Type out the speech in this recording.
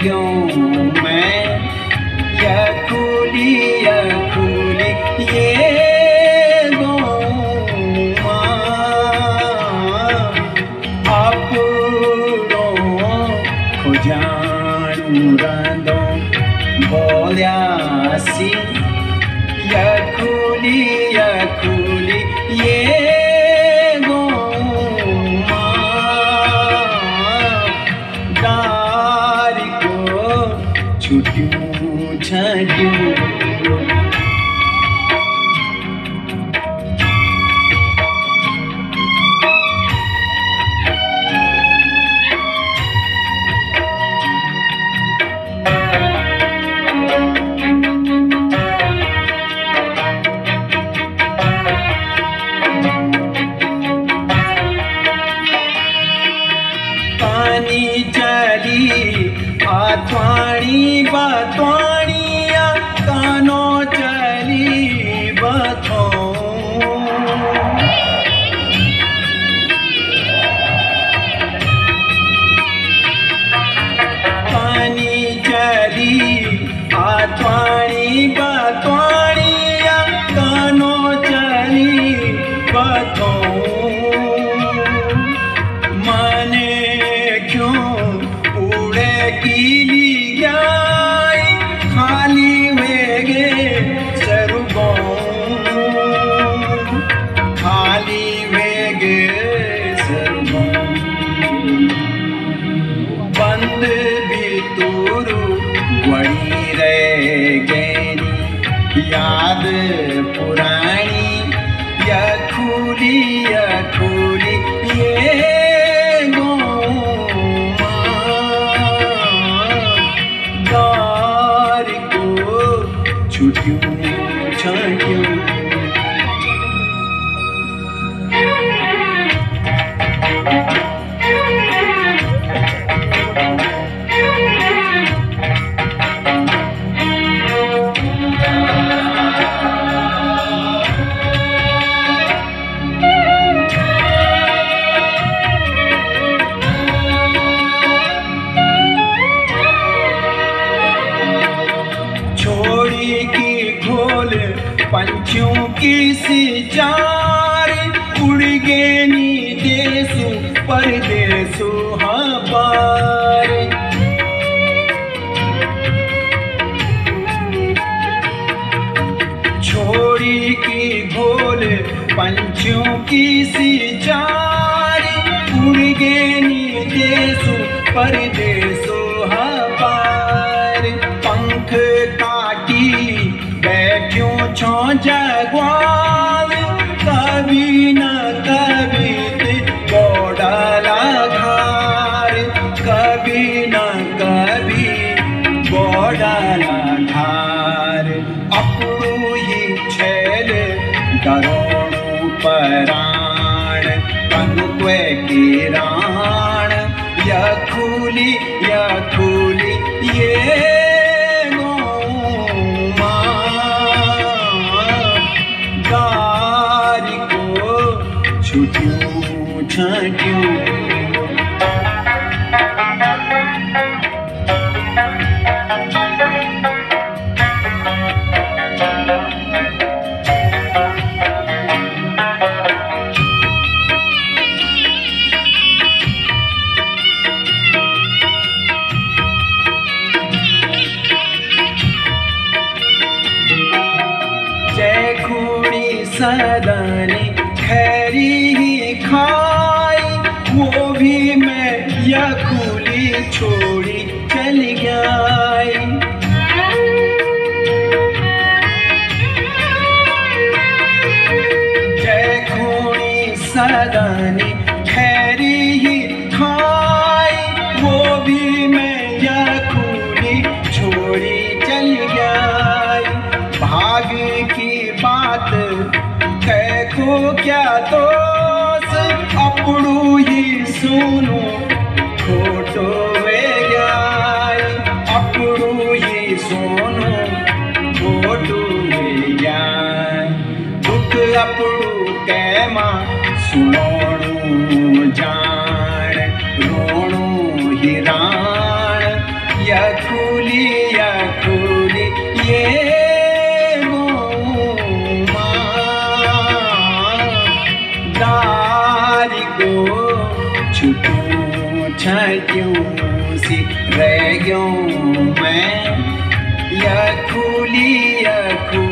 गयो मैं यखुली ये गोमा आपड़ो खुजाणू रंदो बोलियासी यखुली ये गोमा दारी को छुट्टियों छाटियों आत्वाणी बात्वाणिया कानो चली बथो पानी चली आत्वाणी बात्वाणिया कानो चली बथो माने क्यों उड़े कीली गाय खाली वेगे सरुगो खाली वेगे सरुगो बंद भीतरू वड़ी रह गई याद पुरानी यखुली ये छुट्टियों छाटियों पंछियों की सिचार उड़ गेनी देसु परदेसु हबार छोड़ी की घोल पंछियों की सिचार उड़ गेनी देसु परदेसु हबार पंख काटी बैठ्यों छो जगवाल कभी न कभी बोड़ाला घार कभी न कभी बोड़ाला घार अपड़ू ही छेल डरोणू पराण कनुक्वे की राण यखुली ये छुट्टियों छाटियों जय खूनी सदानी खैरी ही खाई वो भी मैं यखुली छोड़ी चली गई जय खूनी सदानी खैरी ही खाई वो भी मैं यखुली छोड़ी चली गई भाग की बात को क्या दोष अपड़ू ही सुनो खोटो वे गाय अपड़ू ही सुनो खोटो वे गाय दुख अपड़ू कैमा सुनोणू जान रोणू हिराण यख छातियों सी रह गया मैं, या खूली या खूली।